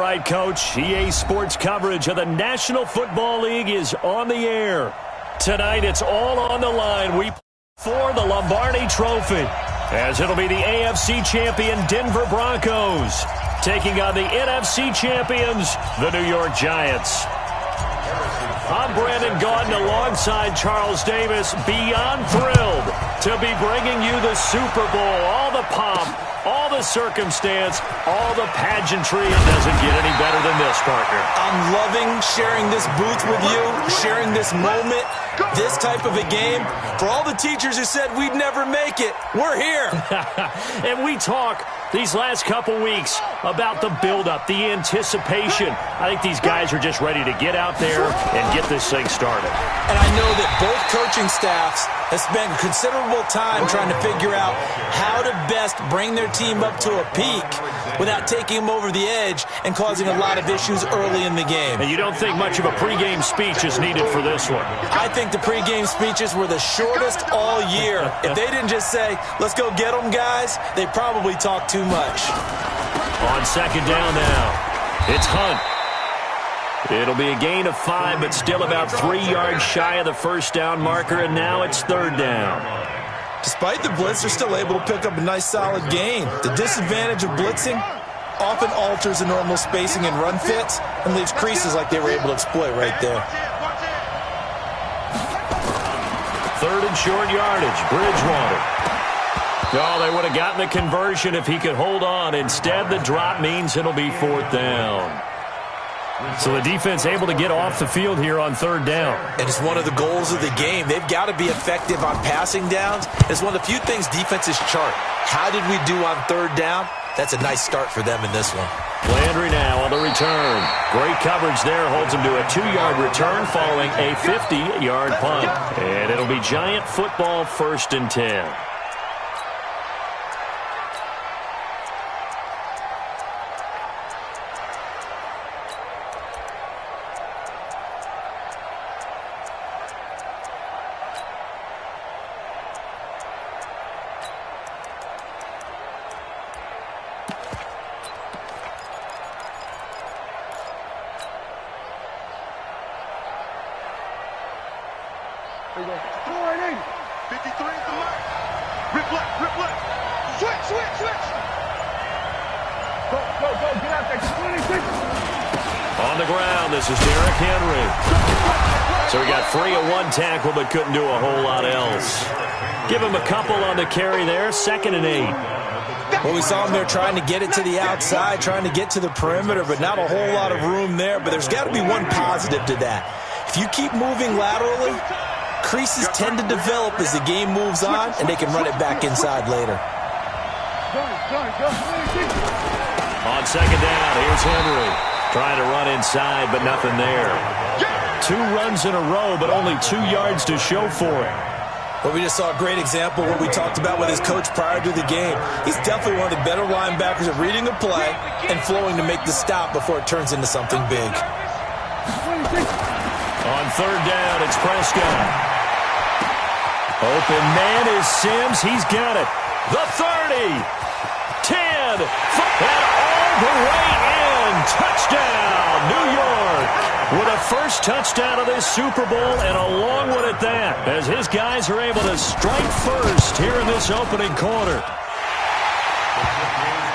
right, Coach. EA Sports coverage of the National Football League is on the air. Tonight, it's all on the line. We for the Lombardi Trophy, as it'll be the AFC champion Denver Broncos taking on the NFC champions, the New York Giants. I'm Brandon Gaudin alongside Charles Davis, beyond thrilled to be bringing you the Super Bowl, all the pomp, all the circumstance, all the pageantry. It doesn't get any better than this, partner. I'm loving sharing this booth with you, sharing this moment, this type of a game. For all the teachers who said we'd never make it, we're here. And we talk these last couple weeks about the buildup, the anticipation. I think these guys are just ready to get out there and get this thing started. And I know that both coaching staffs have spent considerable time trying to figure out how to best bring their team up to a peak without taking them over the edge and causing a lot of issues early in the game. And you don't think much of a pregame speech is needed for this one? I think the pregame speeches were the shortest all year. If they didn't just say, let's go get them, guys, they probably talked too much. On second down now, it's Hunt. It'll be a gain of 5, but still about 3 yards shy of the first down marker, and now it's third down. Despite the blitz, they're still able to pick up a nice solid gain. The disadvantage of blitzing often alters the normal spacing and run fits and leaves creases like they were able to exploit right there. Third and short yardage, Bridgewater. Oh, they would have gotten the conversion if he could hold on. Instead, the drop means it'll be fourth down. So the defense able to get off the field here on third down. And it's one of the goals of the game. They've got to be effective on passing downs. It's one of the few things defenses chart. How did we do on third down? That's a nice start for them in this one. Landry now on the return. Great coverage there. Holds him to a 2-yard return following a 50-yard punt. And it'll be Giant football, 1st and 10. On the ground, this is Derrick Henry. So he got free of one tackle, but couldn't do a whole lot else. Give him a couple on the carry there, 2nd and 8. Well, we saw him there trying to get it to the outside, trying to get to the perimeter, but not a whole lot of room there. But there's got to be one positive to that. If you keep moving laterally, creases tend to develop as the game moves on, and they can run it back inside later. On second down, here's Henry. Trying to run inside, but nothing there. 2 runs in a row, but only 2 yards to show for it. Well, we just saw a great example of what we talked about with his coach prior to the game. He's definitely one of the better linebackers at reading a play and flowing to make the stop before it turns into something big. On third down, it's Prescott. Open man is Sims. He's got it. The 30. 10. And all the way in. Touchdown, New York. With a first touchdown of this Super Bowl, and a long one at that, as his guys are able to strike first here in this opening quarter.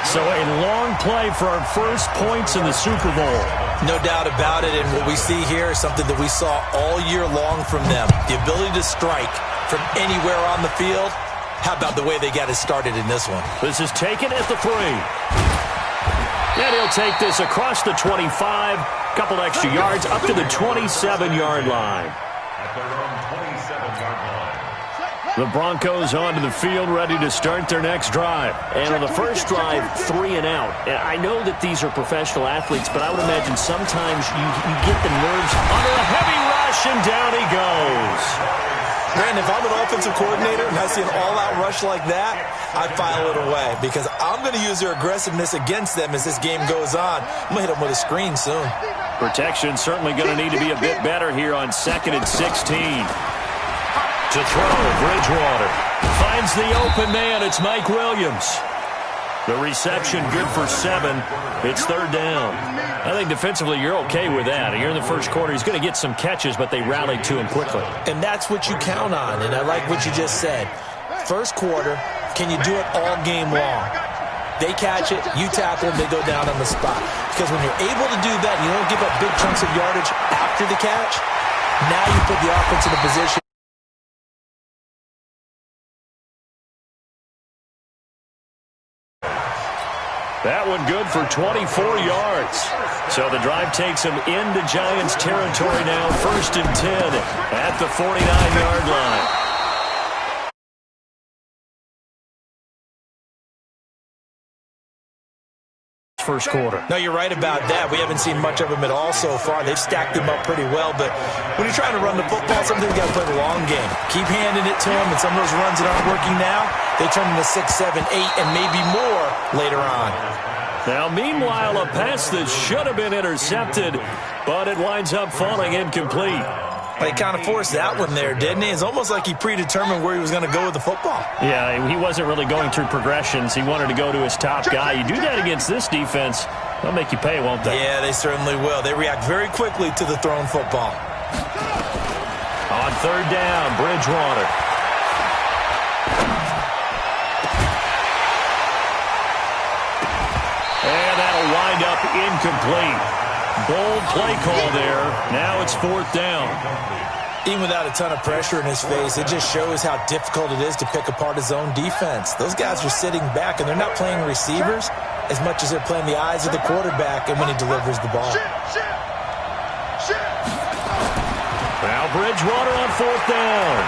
So a long play for our first points in the Super Bowl. No doubt about it, and what we see here is something that we saw all year long from them. The ability to strike from anywhere on the field. How about the way they got it started in this one? This is taken at the 3. And he'll take this across the 25. Couple extra yards up to the 27-yard line. The Broncos onto the field, ready to start their next drive. And on the first drive, 3 and out. And I know that these are professional athletes, but I would imagine sometimes you get the nerves under a heavy rush, and down he goes. Man, if I'm an offensive coordinator and I see an all-out rush like that, I file it away because I'm going to use their aggressiveness against them as this game goes on. I'm going to hit them with a screen soon. Protection certainly going to need to be a bit better here on 2nd and 16. To throw, Bridgewater finds the open man. It's Mike Williams. The reception good for 7. It's third down. I think defensively you're okay with that. Here in the first quarter, he's going to get some catches, but they rallied to him quickly. And that's what you count on, and I like what you just said. First quarter, can you do it all game long? They catch it, you tackle them, they go down on the spot. Because when you're able to do that, you don't give up big chunks of yardage after the catch, now you put the offense in a position. That one good for 24 yards. So the drive takes him into Giants territory now, 1st and 10 at the 49-yard line. First quarter. No, you're right about that. We haven't seen much of them at all so far. They've stacked them up pretty well, but when you're trying to run the football, sometimes you got to play the long game. Keep handing it to them, and some of those runs that aren't working now, they turn into 6, 7, 8, and maybe more later on. Now, meanwhile, a pass that should have been intercepted, but it winds up falling incomplete. He kind of forced that one there, didn't he? It's almost like he predetermined where he was going to go with the football. Yeah, he wasn't really going through progressions. He wanted to go to his top guy. You do that against this defense, they'll make you pay, won't they? Yeah, they certainly will. They react very quickly to the thrown football. On third down, Bridgewater. And that'll wind up incomplete. Bold play call there. Now it's 4th down. Even without a ton of pressure in his face, it just shows how difficult it is to pick apart his own defense. Those guys are sitting back, and they're not playing receivers as much as they're playing the eyes of the quarterback and when he delivers the ball. Now Bridgewater on 4th down.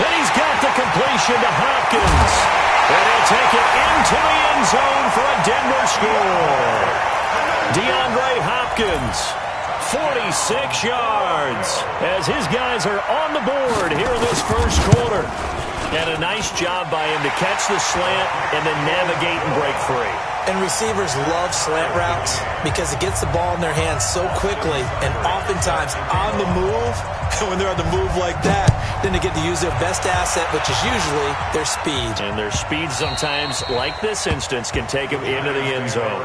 And he's got the completion to Hopkins. And he'll take it into the end zone for a Denver score. DeAndre Hopkins, 46 yards, as his guys are on the board here in this first quarter. And a nice job by him to catch the slant and then navigate and break free. And receivers love slant routes because it gets the ball in their hands so quickly and oftentimes on the move. And when they're on the move like that, then they get to use their best asset, which is usually their speed. And their speed sometimes, like this instance, can take them into the end zone.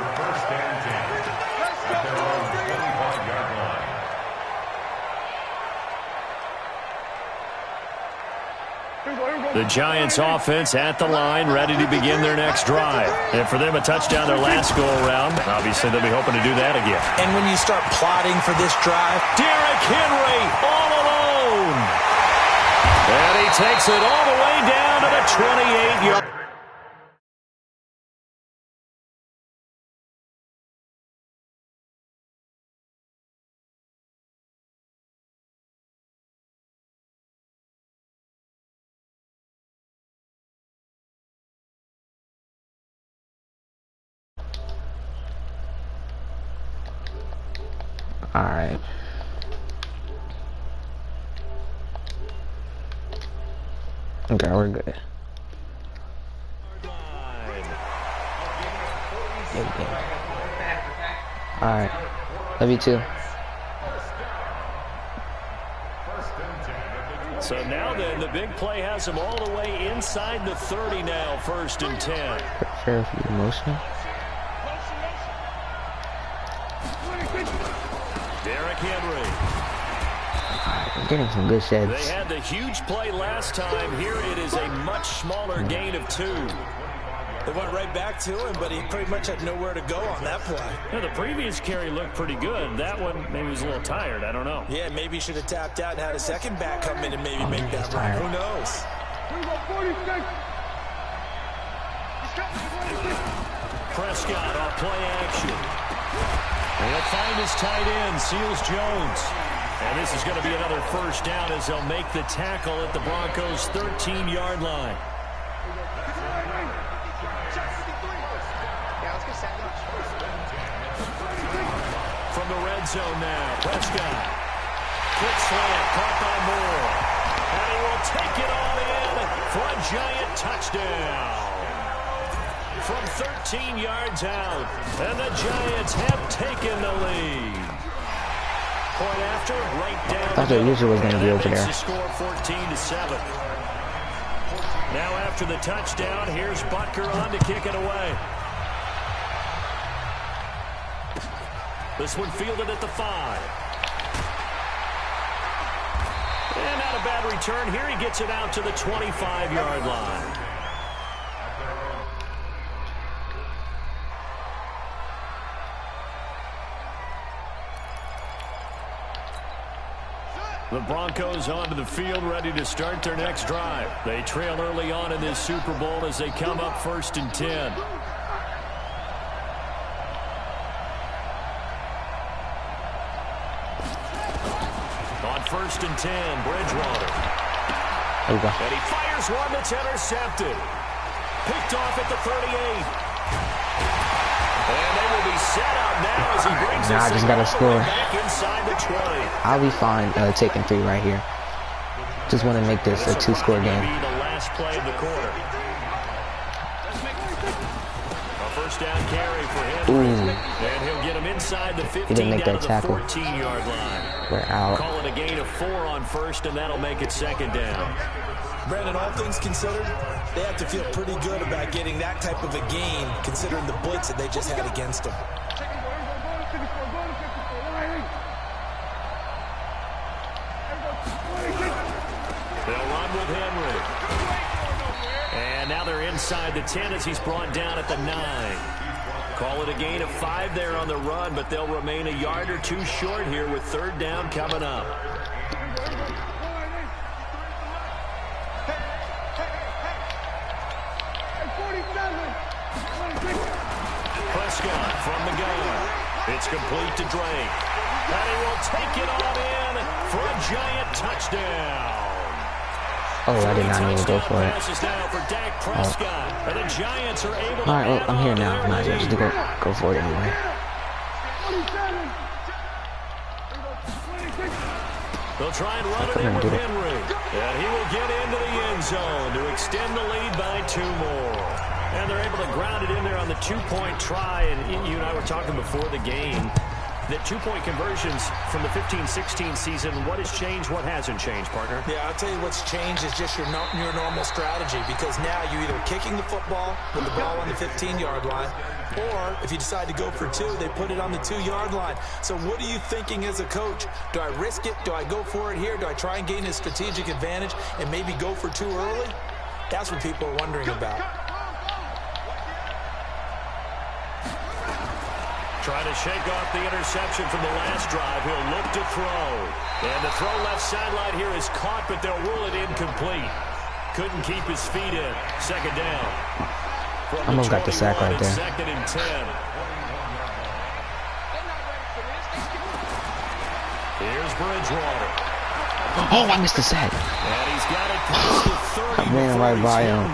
The Giants offense at the line, ready to begin their next drive. And for them, a touchdown their last go-around. Obviously, they'll be hoping to do that again. And when you start plotting for this drive, Derrick Henry all alone. And he takes it all the way down to the 28-yard. All right. Okay, we're good. Good game. All right. Love you too. So now then, the big play has him all the way inside the 30 now, 1st and 10. Prepare for the emotion. Derrick Henry. I'm getting some good sheds. They had the huge play last time. Here it is a much smaller gain of 2. they went right back to him, but he pretty much had nowhere to go on that play. Yeah, the previous carry looked pretty good. That one maybe was a little tired. I don't know. Yeah, maybe he should have tapped out and had a second back come in and maybe make that run. Who knows? Prescott on play action. He'll find his tight end, Seals Jones. And this is going to be another first down as they'll make the tackle at the Broncos' 13-yard line. From the red zone now, Prescott. Quick slant, caught by Moore. And he will take it all in for a giant touchdown. From 13 yards out, and the Giants have taken the lead. Point after, right down. I thought it usually was going to be over there. The score 14-7. Now after the touchdown, here's Butker on to kick it away. This one fielded at the 5. And not a bad return here. He gets it out to the 25-yard line. The Broncos onto the field, ready to start their next drive. They trail early on in this Super Bowl as they come up 1st and 10. On 1st and 10, Bridgewater. There we go. And he fires one that's intercepted. Picked off at the 38. And they will be set up now as he brings I just got to score. back inside the 20. I'll be fine taking 3 right here. Just want to make this a 2-score game. Be the last play of the quarter. A first down carry for him. Ooh. And he'll get him inside the 15 He didn't make that down to the tackle. 14-yard line. We're out. Call it a gain of 4 on 1st, and that'll make it 2nd down. Brandon, all things considered, they have to feel pretty good about getting that type of a gain, considering the blitz that they just had against them. They'll run with Henry. And now they're inside the 10 as he's brought down at the 9. Call it a gain of 5 there on the run, but they'll remain a yard or 2 short here with 3rd down coming up. Prescott from the gun. It's complete to Drake. And he will take it on in for a giant touchdown. Oh, I did not mean to go for it. And the Giants are able to Alright, well, I'm here now. Might as well just go for it anyway. They'll try and run it in with Henry. And he will get into the end zone to extend the lead by 2 more. And they're able to ground it in there on the 2-point try. And you and I were talking before the game that 2-point conversions from the 15-16 season, what has changed, what hasn't changed, partner? Yeah, I'll tell you what's changed is just your normal strategy, because now you're either kicking the football with the ball on the 15-yard line, or if you decide to go for 2, they put it on the 2-yard line. So what are you thinking as a coach? Do I risk it? Do I go for it here? Do I try and gain a strategic advantage and maybe go for 2 early? That's what people are wondering about. Trying to shake off the interception from the last drive. He'll look to throw. And the throw left sideline here is caught, but they'll rule it incomplete. Couldn't keep his feet in. 2nd down. Almost got the sack right there. 2nd and 10. Here's Bridgewater. Oh, I missed the sack. And he's got it close to 30. I ran right by him.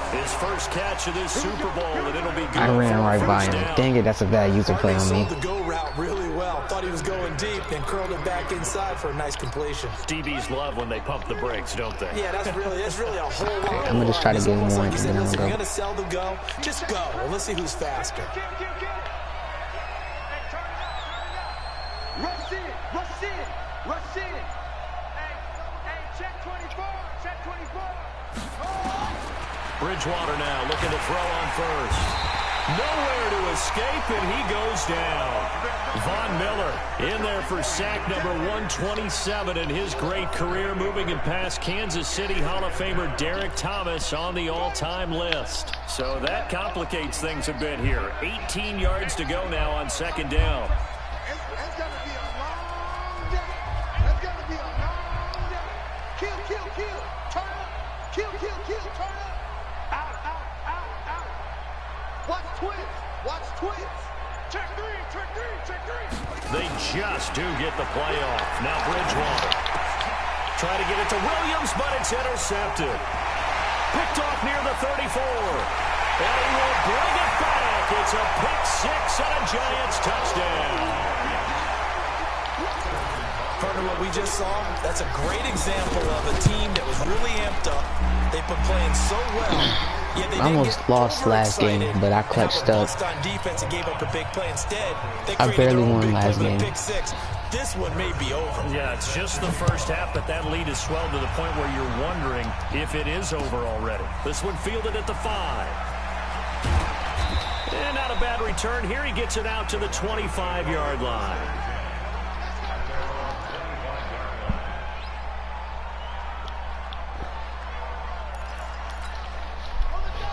His first catch of this Super Bowl, and it'll be good. I ran right by him. Dang it, that's a bad user play on me. Sold the go route really well. Thought he was going deep, then curled it back inside for a nice completion. DBs love when they pump the brakes, don't they? Yeah, that's really a whole lot. I'm gonna just try to get one, like and then I'm you're gonna gonna sell the go. Just go. Well, let's see who's faster. Rush in, rush in, rush in. Hey, check 24, check 24. Bridgewater now looking to throw on first. Nowhere to escape, and he goes down. Von Miller in there for sack number 127 in his great career, moving him past Kansas City Hall of Famer Derek Thomas on the all-time list. So that complicates things a bit here. 18 yards to go now on 2nd down. It's going to be a long day. It's going to be a long day. Kill, kill, kill. Turn up. Kill, kill, kill. Turn up. Out, out, out, out. Watch twins. Watch twins. Check 3, check 3, check 3. They just do get the play off. Now Bridgewater. Try to get it to Williams, but it's intercepted. Picked off near the 34. And he will bring it back. It's a pick 6 and a Giants touchdown. Partner, what we just saw, that's a great example of a team that was really amped up. They've been playing so well. Yeah, they almost lost last game, but I clutched up. On defense and gave up a big play. Instead, they I barely won last game. game. Pick 6. this one may be over. Yeah, it's just the first half, but that lead has swelled to the point where you're wondering if it is over already. This one fielded at the 5. And not a bad return. Here he gets it out to the 25-yard line.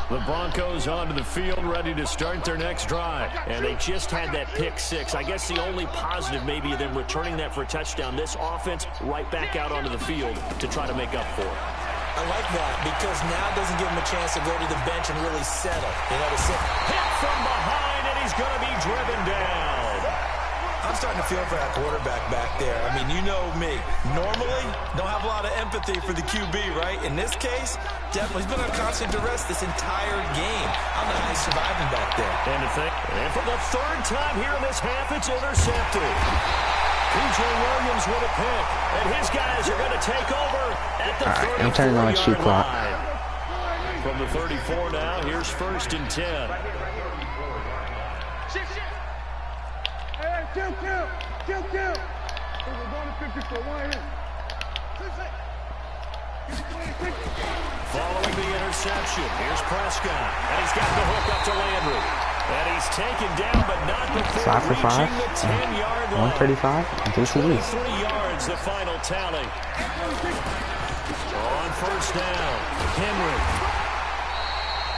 The Broncos onto the field, ready to start their next drive. And they just had that pick 6. I guess the only positive maybe of them returning that for a touchdown. This offense right back out onto the field to try to make up for it. I like that because now it doesn't give him a chance to go to the bench and really settle. You know, to sit. Hit from behind, and he's going to be driven down. I'm starting to feel for that quarterback back there. I mean, you know me. Normally, don't have a lot of empathy for the QB, right? In this case, definitely. He's been on constant duress this entire game. I don't know how he's surviving back there. And for the 3rd time here in this half, it's intercepted. P.J. Williams with a pick. And his guys are going to take over at the 34-yard I'm turning on shoot clock. From the 34 now, here's 1st and 10. Kill. We're going to 50 for 1 here. Following the interception, here's Prescott. And he's got the hook up to Landry. And he's taken down, but not before 5 for 5. reaching the 10-yard line. 135. 23 yards, the final tally. On 1st down, Henry.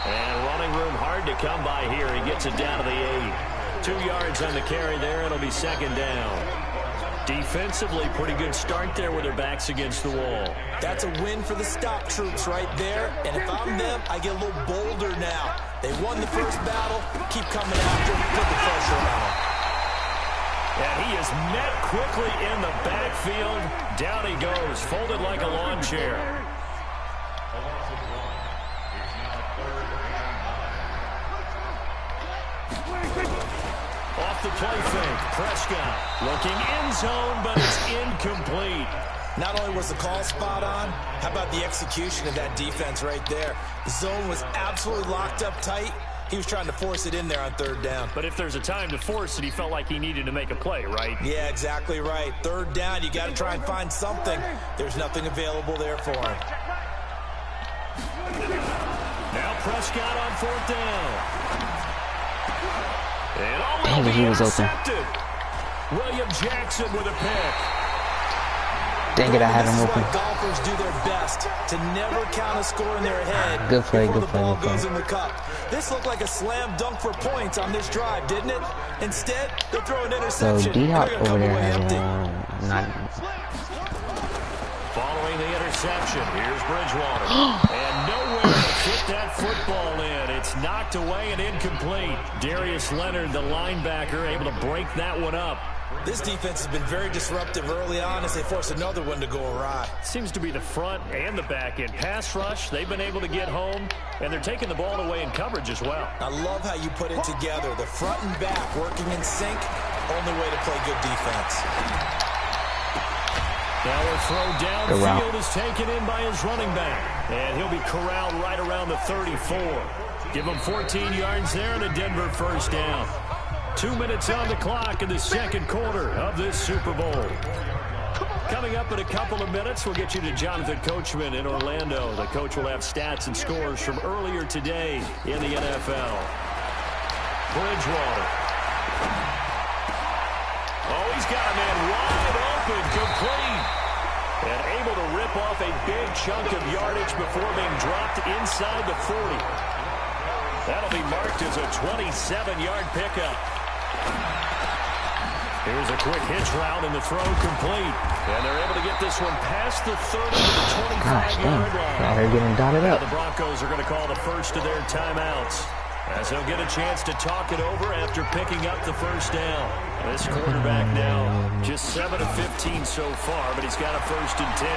And running room hard to come by here. He gets it down to the 8. 2 yards on the carry there. It'll be 2nd down. Defensively, pretty good start there with their backs against the wall. That's a win for the stop troops right there. And if I'm them, I get a little bolder now. They won the first battle. Keep coming after them. Put the pressure on them. And he is met quickly in the backfield. Down he goes, folded like a lawn chair. Off the play fake, Prescott looking end zone, but it's incomplete. Not only was the call spot on, how about the execution of that defense right there? The zone was absolutely locked up tight. He was trying to force it in there on 3rd down. But if there's a time to force it, he felt like he needed to make a play, right? Yeah, exactly right. 3rd down, you got to try and find something. There's nothing available there for him. Now Prescott on 4th down. Dang it, he was open. William Jackson with a pick. Dang it, I had him open. Golfers do their best to never count a score in their head. Good play, before good the play, ball good play. goes in the cup. This looked like a slam dunk for points on this drive, didn't it? Instead, they throw an So interception. D-Hop over there has not. Following the interception, here's Bridgewater. And nowhere to fit that football in. It's knocked away and incomplete. Darius Leonard, the linebacker, able to break that one up. This defense has been very disruptive early on as they force another one to go awry. Seems to be the front and the back end. Pass rush, they've been able to get home, and they're taking the ball away in coverage as well. I love how you put it together. The front and back working in sync, only way to play good defense. Now a throw downfield is taken in by his running back. And he'll be corralled right around the 34. Give him 14 yards there and a Denver 1st down. 2 minutes on the clock in the 2nd quarter of this Super Bowl. Coming up in a couple of minutes, we'll get you to Jonathan Coachman in Orlando. The coach will have stats and scores from earlier today in the NFL. Bridgewater. Oh, he's got a man wide open, complete. And able to rip off a big chunk of yardage before being dropped inside the 40. That'll be marked as a 27-yard pickup. Here's a quick hitch route and the throw complete. And they're able to get this one past the 30 to the 25-yard line. They're getting dotted up. The Broncos are going to call the first of their timeouts, as he'll get a chance to talk it over after picking up the 1st down. This quarterback now just 7 of 15 so far, but he's got a 1st and 10.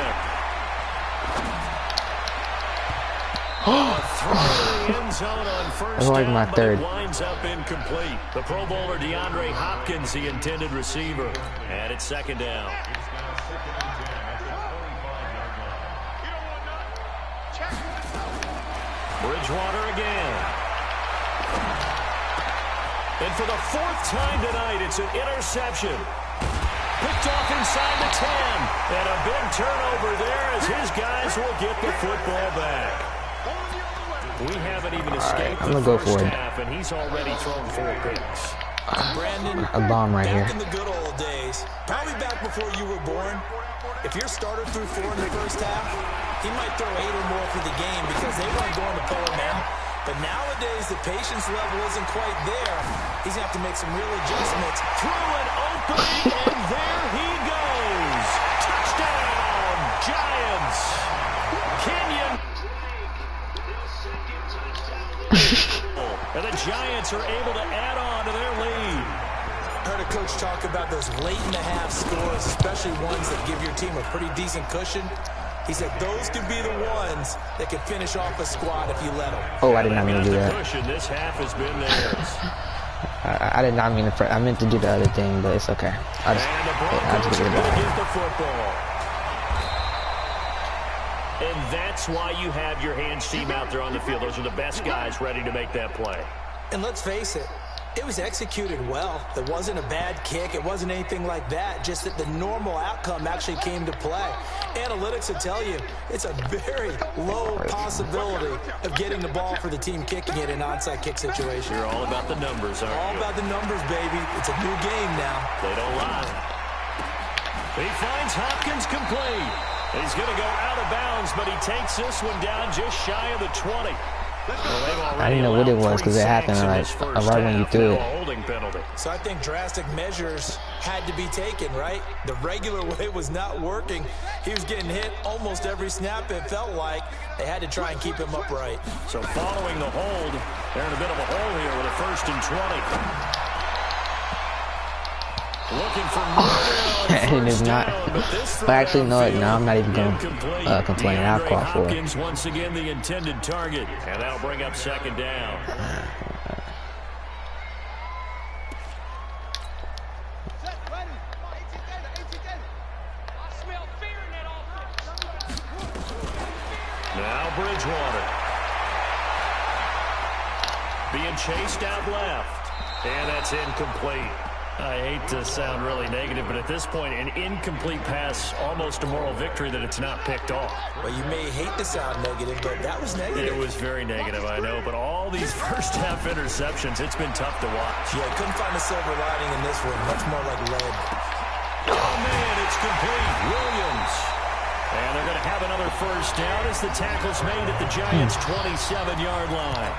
End zone on 1st like down, my 3rd. but it winds up incomplete. The Pro Bowler DeAndre Hopkins, the intended receiver, and it's 2nd down. Bridgewater again. And for the 4th time tonight, it's an interception. picked off inside the 10. And a big turnover there as his guys will get the football back. We haven't even escaped the first half, and he's already thrown 4 picks. Brandon, a bomb right here. back in the good old days, probably back before you were born, if your starter threw 4 in the first half, he might throw 8 or more for the game because they weren't going to pull him out. But nowadays, the patience level isn't quite there. He's going to have to make some real adjustments. Through an opening, and there he goes. Touchdown, Giants. Kenyon. And the Giants are able to add on to their lead. I heard a coach talk about those late-in-the-half scores, especially ones that give your team a pretty decent cushion. He said those could be the ones that can finish off a squad if you let them. Oh, I did not mean to do that. Cushion, this half has been theirs. I did not mean to. I meant to do the other thing, but it's okay. I just get it back. Get the football. And that's why you have your hands team out there on the field. Those are the best guys ready to make that play. And let's face it, it was executed well. It wasn't a bad kick. It wasn't anything like that. Just that the normal outcome actually came to play. Analytics will tell you it's a very low possibility of getting the ball for the team kicking it in an onside kick situation. You're all about the numbers, aren't you? All about the numbers, baby. It's a new game now. They don't lie. He finds Hopkins complete. He's going to go out of bounds, but he takes this one down just shy of the 20. I didn't know what it was because it happened like right when you threw it. So I think drastic measures had to be taken, right? The regular way was not working. He was getting hit almost every snap, it felt like. They had to try and keep him upright. So following the hold, they're in a bit of a hole here with a 1st and 20. Looking for more. It is not. But actually, no. Now I'm not even going to complain. I'll call for it. Hopkins once again the intended target, and that'll bring up 2nd down. Now Bridgewater being chased out left, and that's incomplete. I hate to sound really negative, but at this point, an incomplete pass, almost a moral victory that it's not picked off. Well, you may hate to sound negative, but that was negative. It was very negative, I know, but all these first-half interceptions, it's been tough to watch. Yeah, couldn't find a silver lining in this one. Much more like lead. Oh, man, it's complete. Williams. And they're going to have another 1st down as the tackle's made at the Giants' 27-yard line.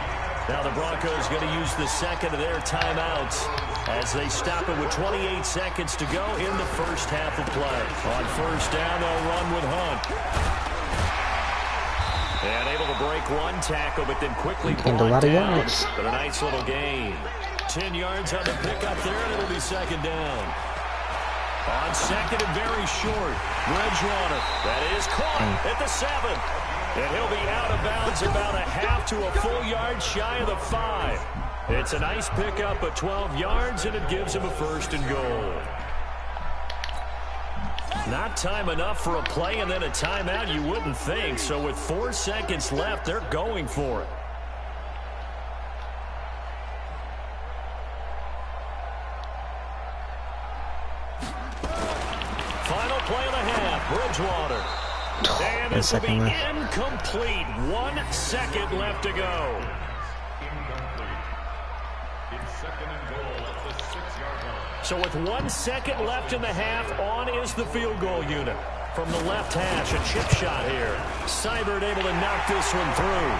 Now the Broncos going to use the 2nd of their timeouts as they stop it with 28 seconds to go in the first half of play. On 1st down, they'll run with Hunt. And able to break one tackle, but then quickly brought down for a nice little gain. 10 yards on the pickup there, and it'll be 2nd down. On 2nd and very short, Bridgewater. That is caught at the 7. And he'll be out of bounds about a half to a full yard shy of the 5. It's a nice pickup of 12 yards, and it gives him a 1st and goal. Not time enough for a play and then a timeout, you wouldn't think. So with 4 seconds left, they're going for it. Final play of the half, Bridgewater. And this will be incomplete. 1 second left to go. So with 1 second left in the half, on is the field goal unit. From the left hash, a chip shot here. Seibert able to knock this one through.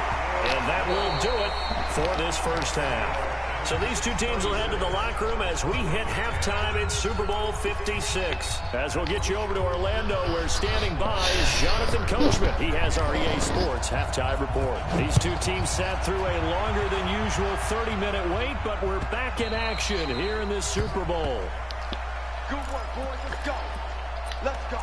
And that will do it for this first half. So these two teams will head to the locker room as we hit halftime in Super Bowl 56. As we'll get you over to Orlando, where standing by is Jonathan Coachman. He has our EA Sports halftime report. These two teams sat through a longer than usual 30-minute wait, but we're back in action here in this Super Bowl. Good work, boys. Let's go. Let's go.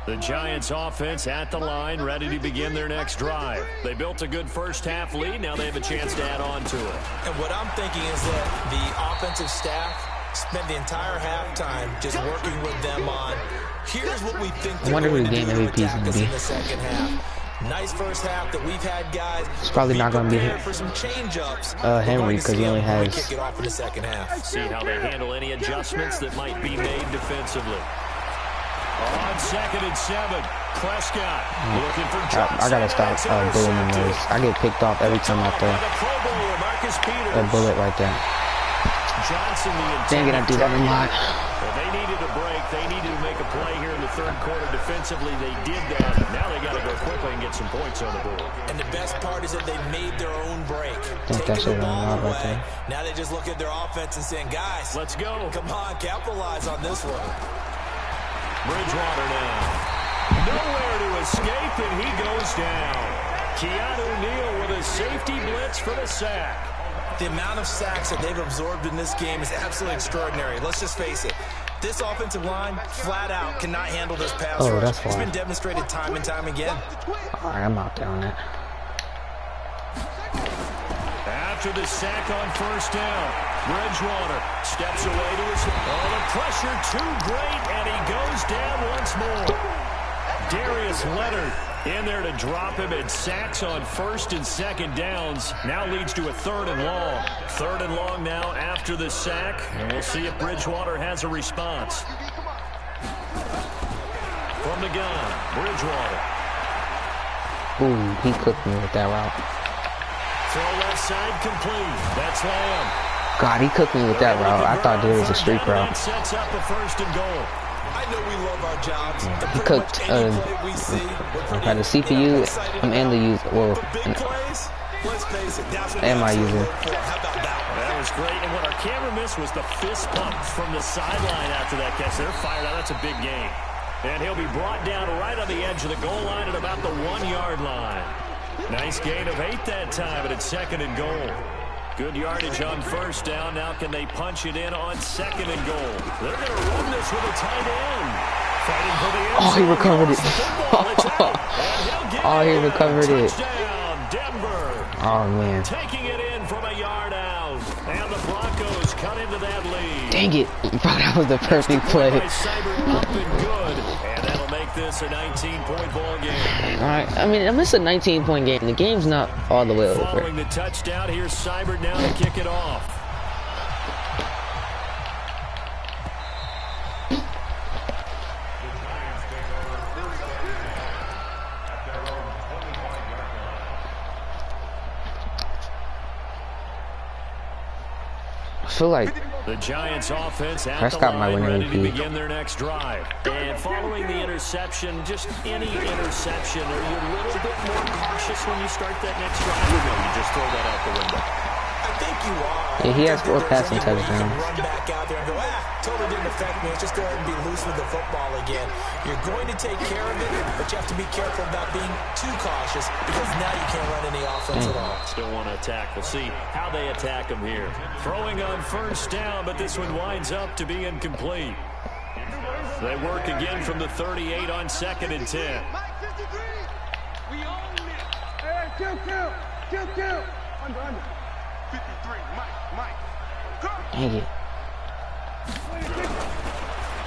The Giants offense at the line, ready to begin their next drive. They built a good first half lead. Now they have a chance to add on to it. And what I'm thinking is that the offensive staff spent the entire halftime just working with them on, here's what we think they're going to do to attack us in the second half. Nice first half that we've had, guys. It's probably not going to be for some change-ups. Henry because he only has. Kick it off in the second half. See how they handle any adjustments that might be made defensively. On 2nd and 7, Prescott looking for Johnson. I gotta stop bullying those. I get picked off every time I throw a bullet right there. Johnson, dang it, I do that a lot. Well, they needed a break. They needed to make a play here in the third quarter defensively. They did that. Now they got to go quickly and get some points on the board. And the best part is that they made their own break. Taking the ball away. Right there. Now they just look at their offense and saying, guys, let's go. Come on, capitalize on this one. Bridgewater now. Nowhere to escape, and he goes down. Keanu Neal with a safety blitz for the sack. The amount of sacks that they've absorbed in this game is absolutely extraordinary. Let's just face it. This offensive line, flat out, cannot handle this pass rush. That's it's been demonstrated time and time again. All right, I'm out there on that. After the sack on first down, Bridgewater steps away to his... Oh, the pressure too great, and he goes down once more. Darius Leonard in there to drop him, and sacks on 1st and 2nd downs. Now leads to a 3rd and long. 3rd and long now after the sack. And we'll see if Bridgewater has a response. From the gun, Bridgewater. Ooh, he cooked me with that route. Throw left side complete. That's Lamb. God, he cooked me with that route. I thought it was a streak route. Sets up a 1st and goal. I know we love our jobs. He cooked by the CPU and the user. Well, and my user. That was great. And what our camera missed was the fist pump from the sideline after that catch. They're fired out. That's a big game. And he'll be brought down right on the edge of the goal line at about the 1-yard line. Nice gain of 8 that time, but it's 2nd and goal. Good yardage on first down. Now can they punch it in on 2nd and goal? They're going to run this with a tight end. Fighting for the end zone. Oh, he recovered it. Oh, he recovered it. Denver. Oh, man. Taking it in from a yard out. And the Broncos cut into that lead. Dang it. Bro, that was the perfect play. Up and good. And that'll make this a 19-point ball game. All right. I mean, it's a 19-point game. The game's not all the way over. Following the touchdown, here's Seibert now to kick it off. I feel like the Giants offense at Prescott the might line, win ready to MVP. begin their next drive. And following the interception, just any interception, are you a little bit more cautious when you start that next drive, or no, you just throw that out the window? I think you are. Yeah, he has 4 passing touchdowns. Run back out there and go, totally didn't affect me. Let's just go ahead and be loose with the football again. You're going to take care of it, but you have to be careful about being too cautious because now you can't run any offense at all. Still want to attack. We'll see how they attack him here. Throwing on first down, but this one winds up to be incomplete. They work again from the 38 on 2nd and 10. We own it. Hey, kill. Under. 53, Mike. Go. dang it.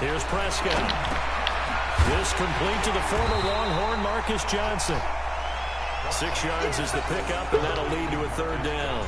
Here's Prescott. This complete to the former Longhorn Marcus Johnson. 6 yards is the pickup, and that'll lead to a 3rd down.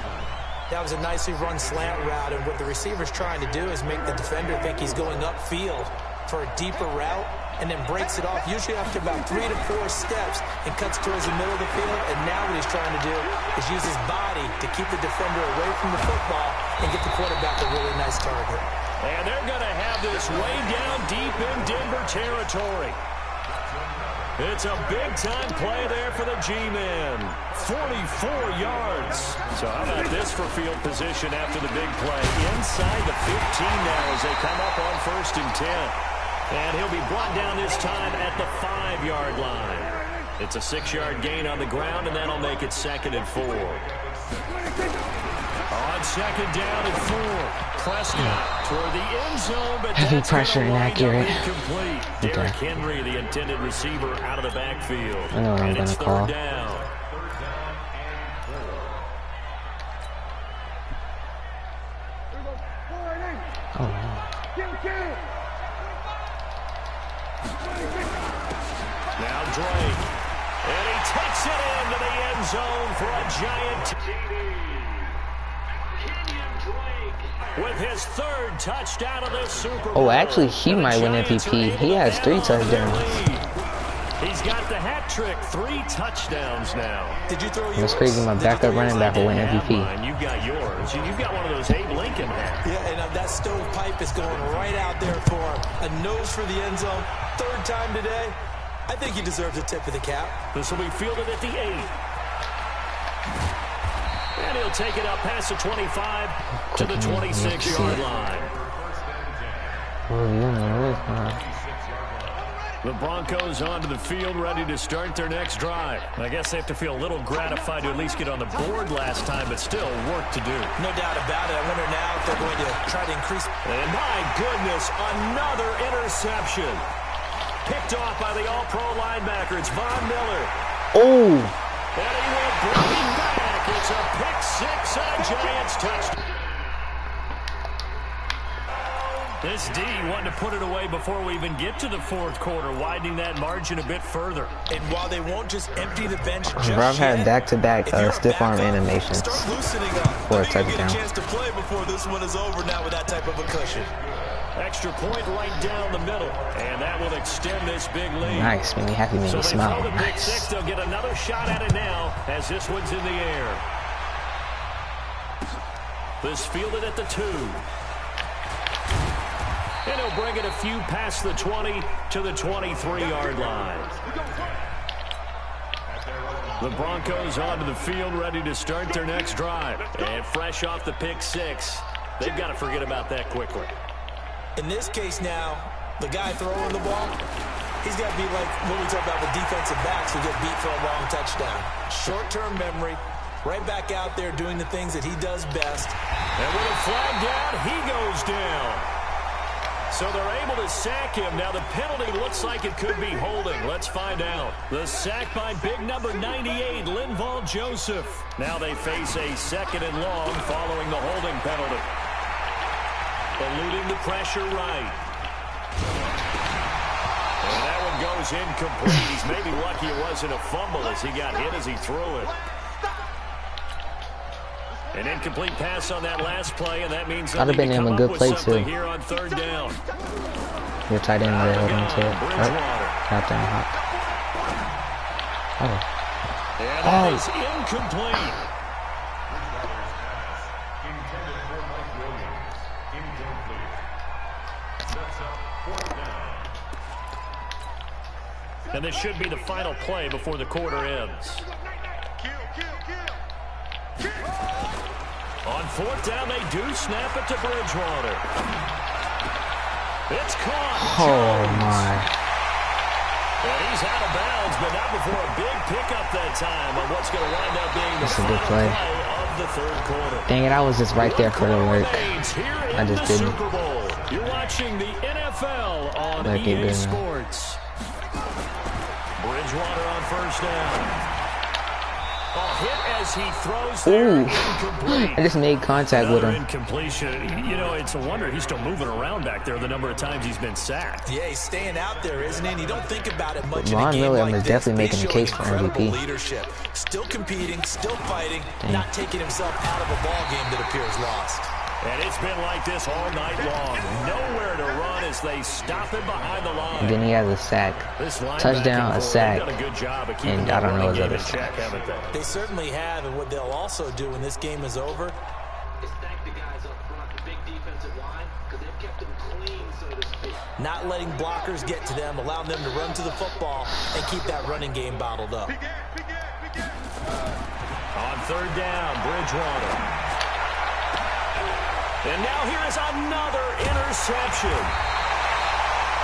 That was a nicely run slant route, and what the receiver's trying to do is make the defender think he's going upfield for a deeper route, and then breaks it off, usually after about 3 to 4 steps, and cuts towards the middle of the field. And now what he's trying to do is use his body to keep the defender away from the football and get the quarterback a really nice target. And they're going to have this way down deep in Denver territory. It's a big-time play there for the G-men. 44 yards. So how about this for field position after the big play? Inside the 15 now as they come up on 1st and 10. And he'll be brought down this time at the 5-yard line. It's a 6-yard gain on the ground, and that'll make it 2nd and 4. On 2nd down and 4. Prescott toward the end zone, but heavy that's pressure gonna wind up inaccurate. incomplete. Derrick Henry, the intended receiver, out of the backfield. I know what I'm and it's gonna call. 3rd down. Oh, no. Now Drake And he takes it into the end zone for a giant. With his third touchdown of this Super Bowl. Oh, actually, he might win MVP. He has 3 touchdowns. He's got the hat trick, 3 touchdowns now. Did you throw yours? That's crazy. My backup running back will win MVP. You've got yours. You've got one of those Abe Lincoln hats. Yeah, and that stovepipe is going right out there for him. A nose for the end zone. 3rd time today. I think he deserves a tip of the cap. This will be fielded at the 8. And he'll take it up past the 25 to the 26-yard line. The Broncos onto the field, ready to start their next drive. I guess they have to feel a little gratified to at least get on the board last time, but still work to do. No doubt about it. I wonder now if they're going to try to increase. And my goodness, another interception. Picked off by the all-pro linebacker. It's Von Miller. Oh! And he will bring it back. It's a pick-6 and a Giants touchdown. This D wanting to put it away before we even get to the 4th quarter, widening that margin a bit further. And while they won't just empty the bench just Rob had yet, back-to-back stiff arm animations start loosening up. for a I think you'll touchdown. get a chance to play before this one is over now with that type of a cushion. Extra point right down the middle, and that will extend this big lead. Nice, made me happy, made So me they smile. throw the pick Nice. 6. They'll get another shot at it now as this one's in the air. This fielded at the 2. And he'll bring it a few past the 20 to the 23-yard line. The Broncos onto the field, ready to start their next drive. And fresh off the pick 6, they've got to forget about that quickly. In this case now, the guy throwing the ball, he's got to be like what we talk about with defensive backs who get beat for a long touchdown. Short-term memory, right back out there doing the things that he does best. And with a flag down, he goes down. So they're able to sack him. Now the penalty looks like it could be holding. Let's find out. The sack by big number 98, Linval Joseph. Now they face a 2nd and long following the holding penalty. Eluding the pressure right. And that one goes incomplete. He's maybe lucky it wasn't a fumble as he got hit as he threw it. An incomplete pass on that last play, and that means I'd have been in a good play too. Here on 3rd down. Your tight end there holding to it. Bridgewater. Out there hot. And that is incomplete. And this should be the final play before the quarter ends. On 4th down, they do snap it to Bridgewater. It's caught. Oh, my. And he's out of bounds, but not before a big pickup that time on what's going to wind up being the That's a final good play. of the 3rd quarter. Dang it, I was just right there for the work. I just didn't. Super Bowl. You're watching the NFL on Like EA Sports. Bridgewater on 1st down. Hit as he throws there. Incomplete. I just made contact with him. Incompletion. You know, it's a wonder he's still moving around back there the number of times he's been sacked. Yeah, he's staying out there, isn't he? And you don't think about it much Von in a game Miller like is this. definitely He's making a showing case for incredible MVP. leadership. Still competing, still fighting, not taking himself out of a ball game that appears lost. And it's been like this all night long. Nowhere to run as they stop him behind the line. And then he has a sack. Touchdown, a sack, and I don't know his other check, haven't they? They certainly have, and what they'll also do when this game is over is thank the guys up front, the big defensive line, because they've kept them clean, so to speak. not letting blockers get to them, allowing them to run to the football and keep that running game bottled up. On 3rd down, Bridgewater. And now here is another interception.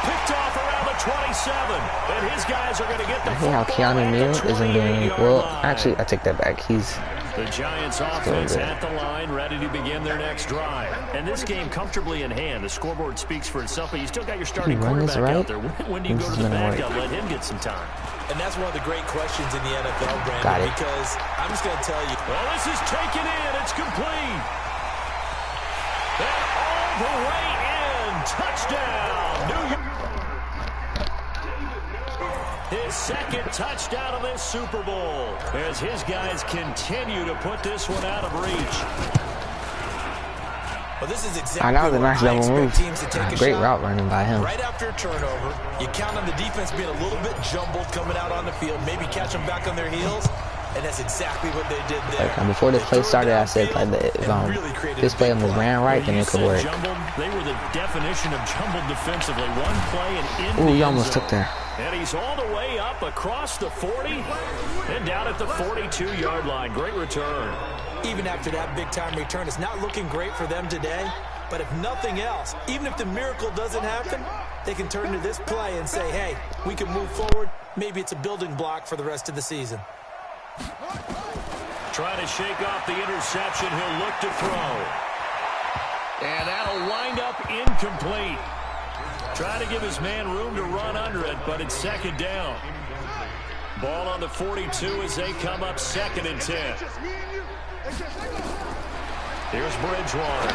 Picked off around the 27. And his guys are going to get the I hate how Keanu Neal isn't doing well. Actually, I take that back. He's the Giants offense at the line, ready to begin their next drive. And this game comfortably in hand. The scoreboard speaks for itself, but you still got your starting quarterback out there. When do you go to the backup? Let him get some time. And that's one of the great questions in the NFL, Brandon, because I'm just going to tell you. Well, this is taken in. It's complete. And all the way in. Touchdown, New York. his second touchdown of this Super Bowl as his guys continue to put this one out of reach. Well, this is exactly that was a nice double move. Teams to take a Great shot. route running by him. Right after a turnover, you count on the defense being a little bit jumbled coming out on the field, maybe catch them back on their heels, and that's exactly what they did there. Like, before this play started, I said like, if this play was ran right, then it could work. Jumbled, they were the definition of jumbled defensively. One play and in Ooh, the you end almost zone. took there. And he's all the way up across the 40 and down at the 42-yard line. Great return. Even after that big-time return, it's not looking great for them today. But if nothing else, even if the miracle doesn't happen, they can turn to this play and say, hey, we can move forward. Maybe it's a building block for the rest of the season. Trying to shake off the interception. He'll look to throw. And that'll wind up incomplete. Trying to give his man room to run under it, but it's second down. Ball on the 42 as they come up 2nd and 10. Here's Bridgewater.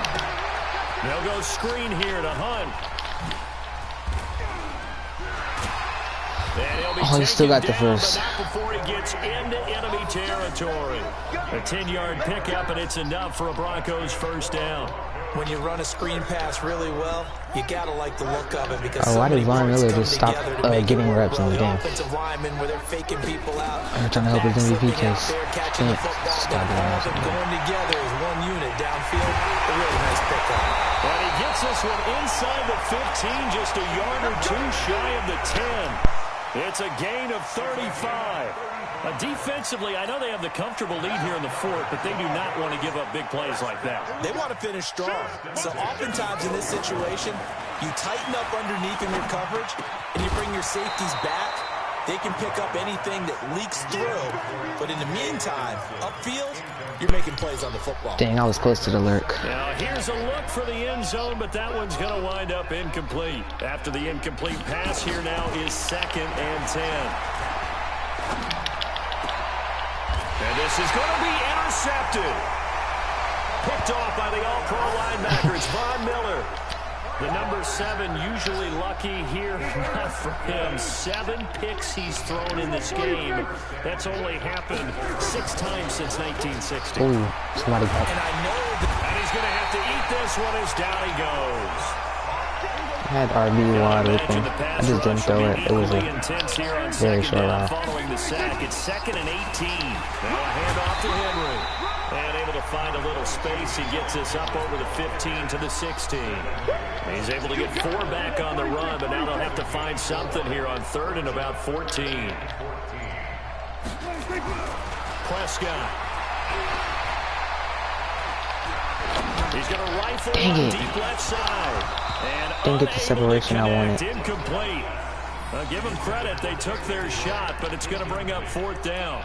They'll go screen here to Hunt. And he'll be he still got the down, first. but not before he gets into enemy territory. A 10-yard pickup, and it's enough for a Broncos first down. When you run a screen pass really well, you gotta like the look of it because Why did Von Miller just stop getting reps in the game? Offensive linemen where they're faking people out. They're trying to help his MVP case. Catching the football, going together as one unit downfield. A really nice pickup. And he gets this one inside the 15, just a yard or two shy of the 10. It's a gain of 35. Defensively, I know they have the comfortable lead here in the 4th, but they do not want to give up big plays like that. They want to finish strong. So oftentimes in this situation, you tighten up underneath in your coverage, and you bring your safeties back. They can pick up anything that leaks through. But in the meantime, upfield, you're making plays on the football. Dang, I was close to the lurk. Now here's a look for the end zone, but that one's going to wind up incomplete. After the incomplete pass, here now is 2nd and 10. And this is going to be intercepted. Picked off by the all-pro linebacker. It's Von Miller. The number 7 usually lucky here. Not for him. 7 picks he's thrown in this game. That's only happened 6 times since 1960. Ooh, somebody got it. And I know that And he's going to have to eat this one as down he goes. I had RB wide open. I just didn't throw it. It was a very short route. Following the sack, it's 2nd and 18. Now a handoff to Henry. And able to find a little space. He gets this up over the 15 to the 16. He's able to get 4 back on the run, but now they'll have to find something here on 3rd and about 14. Prescott. He's going to rifle on deep left side. And didn't get the separation I wanted. Incomplete. Give them credit. They took their shot, but it's going to bring up 4th down.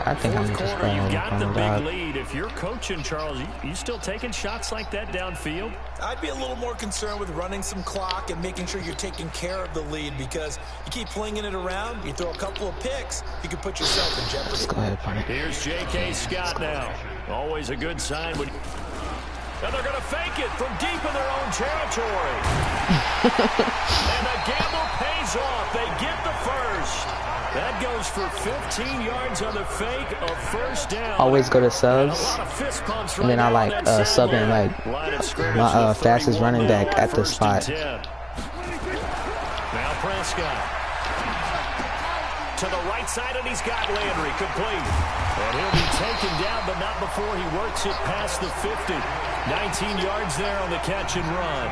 I think I'm just Quarter, you've got the big dog. lead. If you're coaching, Charles, you still taking shots like that downfield? I'd be a little more concerned with running some clock and making sure you're taking care of the lead because you keep flinging it around, you throw a couple of picks, you can put yourself in jeopardy. Let's go ahead, Bunny. Here's J.K. Scott now. Always a good sign when... And they're going to fake it from deep in their own territory. And the gamble pays off. They get the first. That goes for 15 yards on the fake, a first down. Always go to subs, and then I like sub in like my fastest running back at the spot. Now Prescott. To the right side, and he's got Landry complete. And he'll be taken down, but not before he works it past the 50. 19 yards there on the catch and run.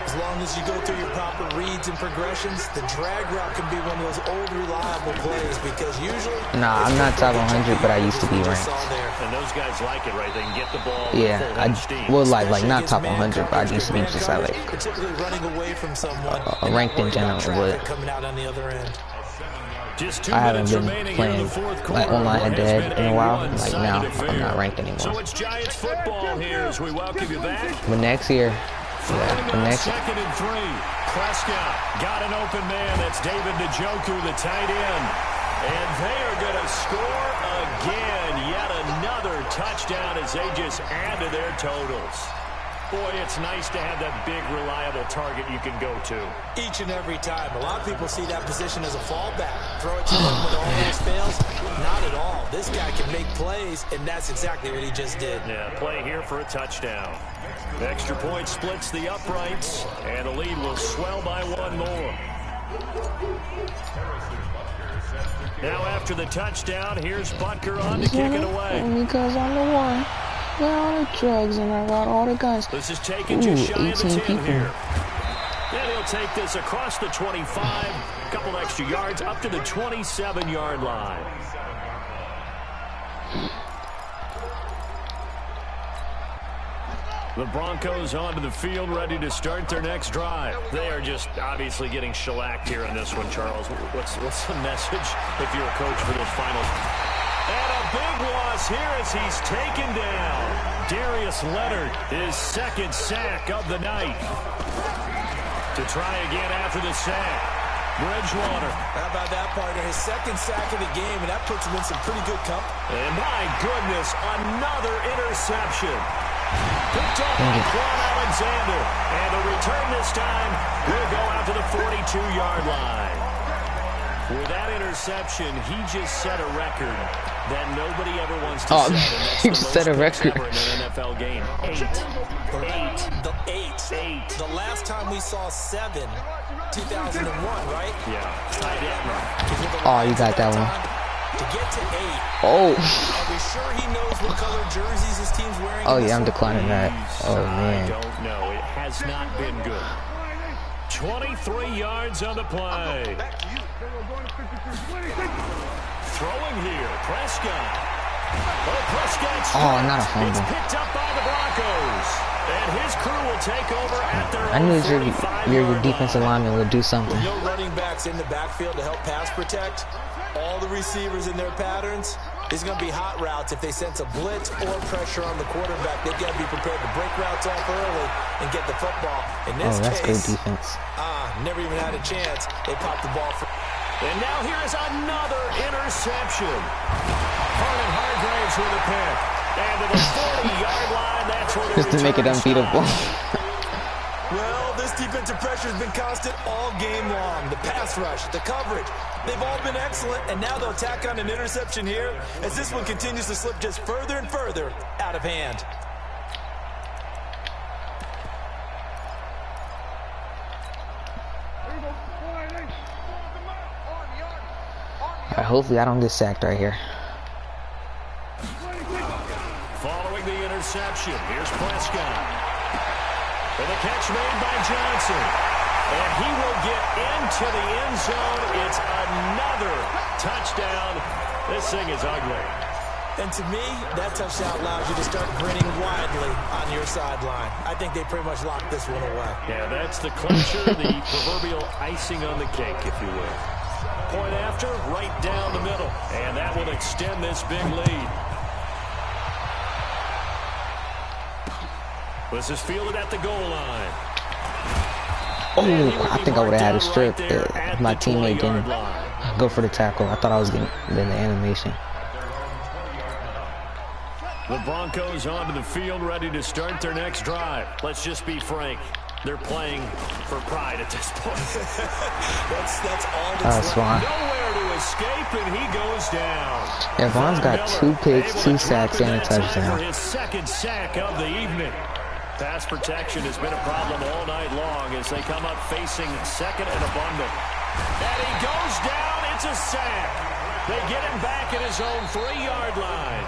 As long as you go through your proper reads and progressions, the drag route can be one of those old reliable plays because usually... Nah, I'm not top 100, but I used to be ranked. And those guys like it, right? They can get the ball. Yeah, I well, like not top 100, but I used to be just like particularly running away from someone ranked in general. But coming out on the other end. I haven't been playing like online head-to-head in a while. Like now, I'm not ranked anymore. So it's Giants football here as we welcome you back. But next year, yeah, the next. 2nd and 3. Prescott got an open man. That's David Njoku, the tight end. And they are going to score again. Yet another touchdown as they just add to their totals. Boy, it's nice to have that big, reliable target you can go to. Each and every time. A lot of people see that position as a fallback. Throw it to him when all else fails. Not at all. This guy can make plays, and that's exactly what he just did. Yeah, play here for a touchdown. The extra point splits the uprights, and the lead will swell by one more. Now after the touchdown, here's Butker on to kick it away. Because I'm the one. Got all the drugs and I got all the guns. This is taken just shy of the 10 people. here. And he'll take this across the 25, a couple extra yards up to the 27-yard line. The Broncos onto the field, ready to start their next drive. They are just obviously getting shellacked here in this one, Charles. What's the message if you're a coach for this final? And a big loss here as he's taken down. Darius Leonard, his second sack of the night. To try again after the sack. Bridgewater. How about that, partner? His second sack of the game, and that puts him in some pretty good company. And my goodness, another interception. Picked up by Quan Alexander. And the return this time will go out to the 42-yard line. With that interception, he just set a record that nobody ever wants to set. And that's he just set a record. Ever in an NFL game. Eight. The last time we saw 7, 2001, right? Yeah. Tight end. Oh, you got that one. To get to 8. Oh. Are we sure he knows what color jerseys his team's wearing? Oh, yeah, I'm declining that. Oh, man. I don't know. It has not been good. 23 yards on the play. Throwing here, Prescott. Oh, not a fumble. It's picked up by the Broncos. And his crew will take over at their I knew your own defensive lineman would do something. With no running backs in the backfield to help pass protect, all the receivers in their patterns, it's going to be hot routes. If they sense a blitz or pressure on the quarterback, they've got to be prepared to break routes off early and get the football. In this that's case, good defense. Never even had a chance. They popped the ball for. And now here is another interception. Vernon Hargraves with a pick. And to the 40-yard line, that's where just to make it unbeatable. Well, this defensive pressure has been constant all game long. The pass rush, the coverage, they've all been excellent, and now they'll tack on an interception here as this one continues to slip just further and further out of hand. Hopefully I don't get sacked right here. Following the interception, here's Prescott. And the catch made by Johnson. And he will get into the end zone. It's another touchdown. This thing is ugly. And to me, that touchdown allows you to start grinning widely on your sideline. I think they pretty much locked this one away. Yeah, that's the clincher, the proverbial icing on the cake, if you will. Point after, right down the middle. And that will extend this big lead. This is fielded at the goal line. Oh, I think I would have had a strip if my teammate didn't go for the tackle. I thought I was getting in the animation. The Broncos onto the field, ready to start their next drive. Let's just be frank. They're playing for pride at this point. that's all that's Vaughn. Nowhere to escape, and he goes down. Yeah, Vaughn's got 2 picks, 2 sacks, and a touchdown. His second sack of the evening. Pass protection has been a problem all night long as they come up facing second and a bundle. And he goes down. It's a sack. They get him back at his own 3-yard line.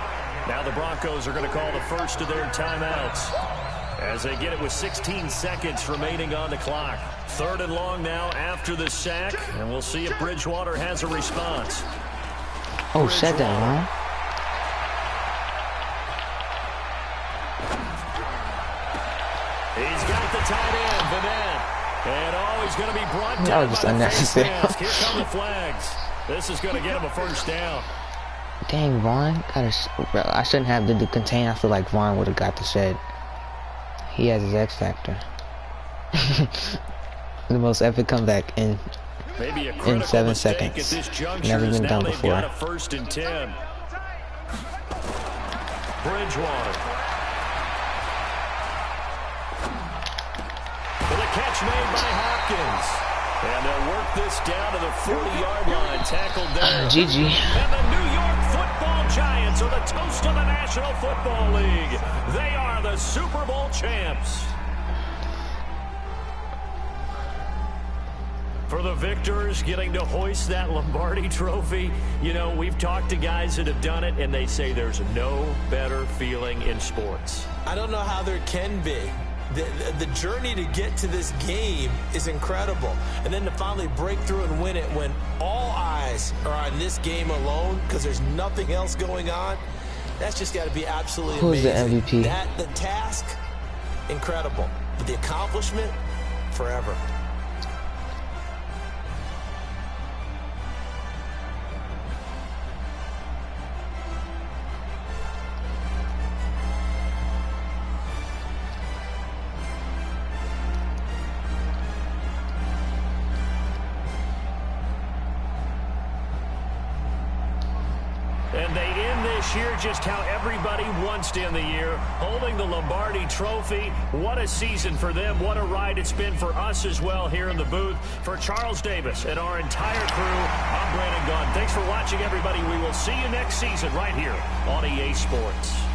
Now the Broncos are going to call the first of their timeouts as they get it with 16 seconds remaining on the clock. 3rd and long now after the sack, and we'll see if Bridgewater has a response. Oh, shut that, man. He's got the tight end, Vanette. And he's going to be brought down. That was just unnecessary. Here come the flags. This is going to get him a first down. Dang, Vaughn. I shouldn't have the contain. I feel like Vaughn would have got the shed. He has his X factor. The most epic comeback in 7 seconds. Never been done before. Got a 1st and 10. Bridgewater. catch made by Hopkins. And they'll work this down to the 40-yard line. Tackled there. GG. And the New York Football Giants are the toast of the National Football League. They are the Super Bowl champs. For the victors, getting to hoist that Lombardi trophy, you know, we've talked to guys that have done it, and they say there's no better feeling in sports. I don't know how there can be. The journey to get to this game is incredible. And then to finally break through and win it when all eyes are on this game alone because there's nothing else going on, that's just got to be absolutely amazing. Who's the MVP? The task, incredible. But the accomplishment, forever. And they end this year just how everybody wants to end the year, holding the Lombardi trophy. What a season for them. What a ride it's been for us as well here in the booth. For Charles Davis and our entire crew, I'm Brandon Gunn. Thanks for watching, everybody. We will see you next season right here on EA Sports.